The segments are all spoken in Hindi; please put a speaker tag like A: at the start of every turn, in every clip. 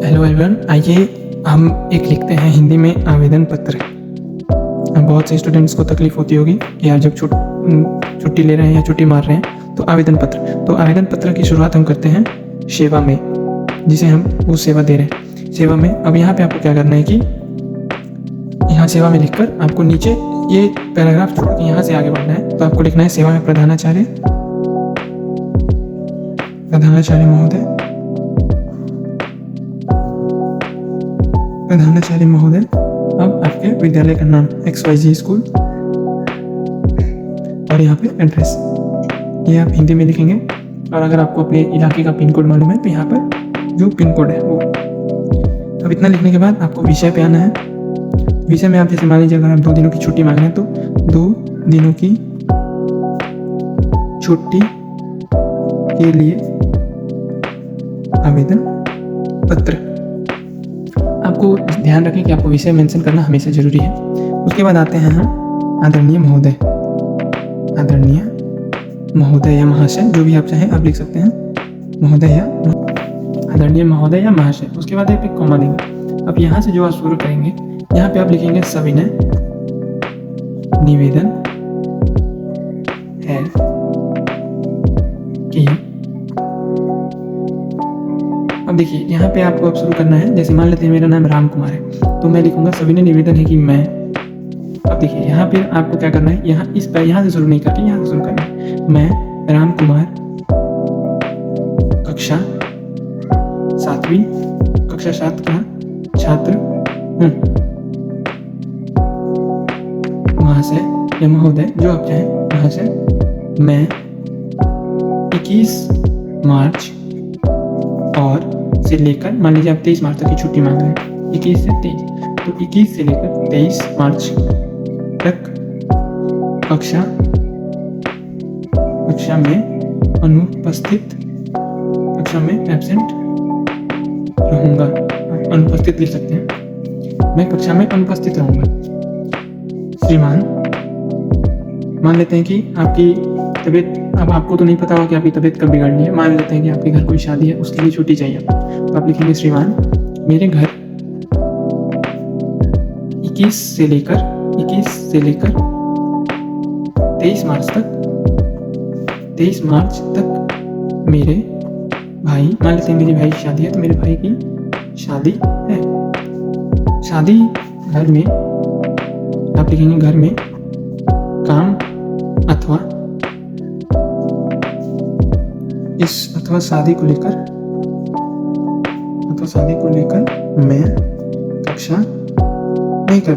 A: हेलो एवरीवन, आइए हम एक लिखते हैं हिंदी में आवेदन पत्र। बहुत से स्टूडेंट्स को तकलीफ होती होगी कि यार जब छुट्टी ले रहे हैं या छुट्टी मार रहे हैं तो आवेदन पत्र। तो आवेदन पत्र की शुरुआत हम करते हैं सेवा में, जिसे हम वो सेवा दे रहे हैं सेवा में। अब यहाँ पे आपको क्या करना है कि यहाँ सेवा में लिखकर आपको नीचे ये पैराग्राफ छोड़ के यहाँ से आगे बढ़ना है। तो आपको लिखना है सेवा में प्रधानाचार्य महोदय। अब आपके विद्यालय का नाम XYZ स्कूल और यहाँ पे एड्रेस, ये आप हिंदी में लिखेंगे। और अगर आपको अपने इलाके का पिन कोड मालूम है तो यहाँ पर जो पिन कोड है वो। अब इतना लिखने के बाद आपको विषय पे आना है। विषय में आप जैसे मान लीजिए अगर आप 2 दिनों की छुट्टी मांग रहे हैं तो 2 दिनों की छुट्टी के लिए आवेदन पत्र। आपको ध्यान रखें कि आपको विषय मेंशन करना हमेशा जरूरी है। उसके बाद आते हैं हम आदरणीय महोदय या महाशय, जो भी आप चाहें आप लिख सकते हैं, आदरणीय महोदय या महाशय। उसके बाद आप एक कॉमा देंगे। अब यहाँ से जो आप शुरू करेंगे, यहाँ पे आप लिखेंगे सविनय निवेदन है कि। अब देखिए यहाँ पे आपको अब शुरू करना है। जैसे मान लेते हैं मेरा नाम राम कुमार है तो मैं लिखूंगा सविनय निवेदन है कि मैं। अब देखिए यहाँ पे आपको क्या करना है, यहाँ से शुरू नहीं करके यहाँ से शुरू करना है। मैं राम कुमार कक्षा 7 का छात्र हूँ। महाशय या महोदय जो आप चाहें, महाशय मैं 21 मार्च और से लेकर, मान लीजिए आप 23 मार्च तक की छुट्टी मांग रहे हैं, 21 से 23, तो 21 से लेकर 23 मार्च तक कक्षा में अनुपस्थित, कक्षा में एब्सेंट रहूंगा। अनुपस्थित लिख सकते हैं, मैं कक्षा में अनुपस्थित रहूंगा। श्रीमान, मान लेते हैं कि आपकी तबीयत, अब आपको तो नहीं पता होगा कि आपकी तबीयत कब बिगड़नी है। मान लेते हैं कि आपके घर कोई शादी है, उसके लिए छुट्टी चाहिए तो आप लिखेंगे श्रीमान मेरे घर 21 से लेकर 23 मार्च तक मेरे भाई, मान लेते हैं मेरे भाई की शादी है तो मेरे भाई की शादी है। शादी घर में आप लिखेंगे घर में काम अथवा शादी को लेकर मैं कक्षा नहीं कर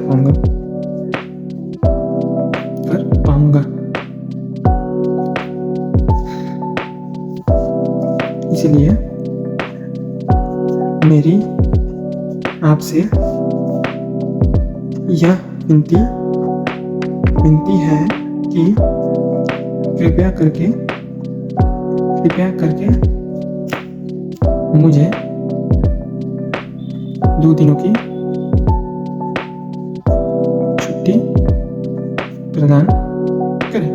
A: पाऊंगा। इसलिए मेरी आपसे यह विनती है कि कृपया करके मुझे 2 दिनों की छुट्टी प्रदान करें।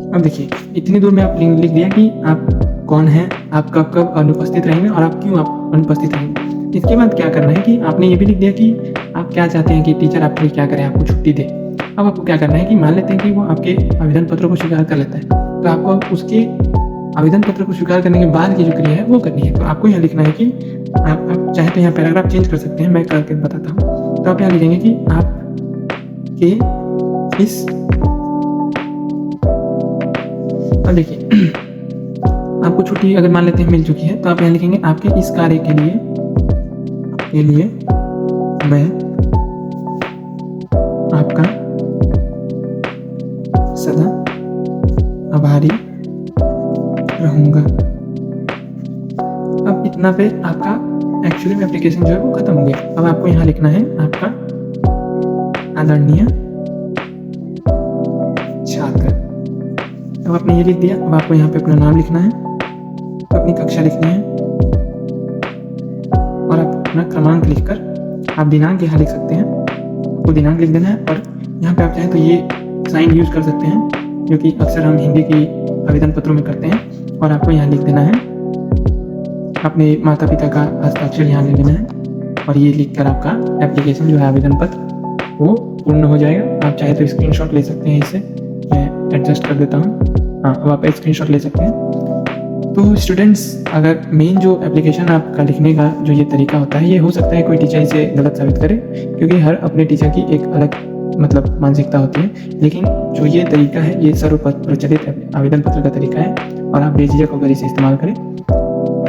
A: अब देखिए इतनी दूर में आप लिख दिया कि आप कौन हैं, आप कब अनुपस्थित रहेंगे और आप क्यों आप अनुपस्थित रहेंगे। इसके बाद क्या करना है कि आपने ये भी लिख दिया कि आप क्या चाहते हैं कि टीचर आपके लिए क्या करे, आपको छुट्टी दे। अब आपको क्या करना है कि मान लेते हैं कि वो आपके आवेदन पत्र को स्वीकार कर लेता है, तो आपको उसके आवेदन पत्र को स्वीकार करने के बाद की जो क्रिया है वो करनी है। तो आपको यहाँ लिखना है कि आप चाहे तो यहाँ पैराग्राफ चेंज कर सकते हैं, मैं करके बताता हूँ। तो आप यहाँ लिखेंगे कि आपके इस, अब देखिए आपको छुट्टी अगर मान लेते हैं मिल चुकी है तो आप यहाँ लिखेंगे आपके इस कार्य के लिए मैं आपका सदा आभारी रहूंगा। अब इतना पे आपका एक्चुअली में एप्लीकेशन जो है वो खत्म हो गया। अब आपको यहाँ लिखना है आपका आदरणीय छात्र। अब आपने ये लिख दिया। अब आपको यहाँ पे अपना नाम लिखना है, अपनी कक्षा लिखनी है और अपना क्रमांक लिखकर आप दिनांक यहाँ लिख सकते हैं। आपको दिनांक लिख देना है और यहाँ पे आप चाहें तो ये साइन यूज कर सकते हैं, जो कि अक्सर हम हिंदी की आवेदन पत्रों में करते हैं। और आपको यहाँ लिख देना है अपने माता पिता का हस्ताक्षर यहाँ ले लेना है और ये लिखकर आपका एप्लीकेशन जो है आवेदन पत्र वो पूर्ण हो जाएगा। आप चाहे तो स्क्रीनशॉट ले सकते हैं, इससे मैं एडजस्ट कर देता हूँ। हाँ, अब आप स्क्रीनशॉट ले सकते हैं। तो स्टूडेंट्स, अगर मेन जो एप्लीकेशन आपका लिखने का जो ये तरीका होता है, ये हो सकता है कोई टीचर इसे गलत साबित करे, क्योंकि हर अपने टीचर की एक अलग मतलब मानसिकता होती है। लेकिन जो ये तरीका है ये सर्वप्रचलित आवेदन पत्र का तरीका है और आप बेझिझक होकर इसे इस्तेमाल करें।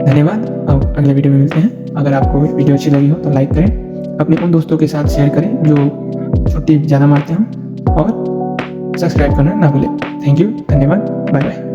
A: धन्यवाद। अब अगले वीडियो में मिलते हैं। अगर आपको वीडियो अच्छी लगी हो तो लाइक करें, अपने उन दोस्तों के साथ शेयर करें जो छुट्टी ज़्यादा मारते हों, और सब्सक्राइब करना ना भूलें। थैंक यू, धन्यवाद, बाय बाय।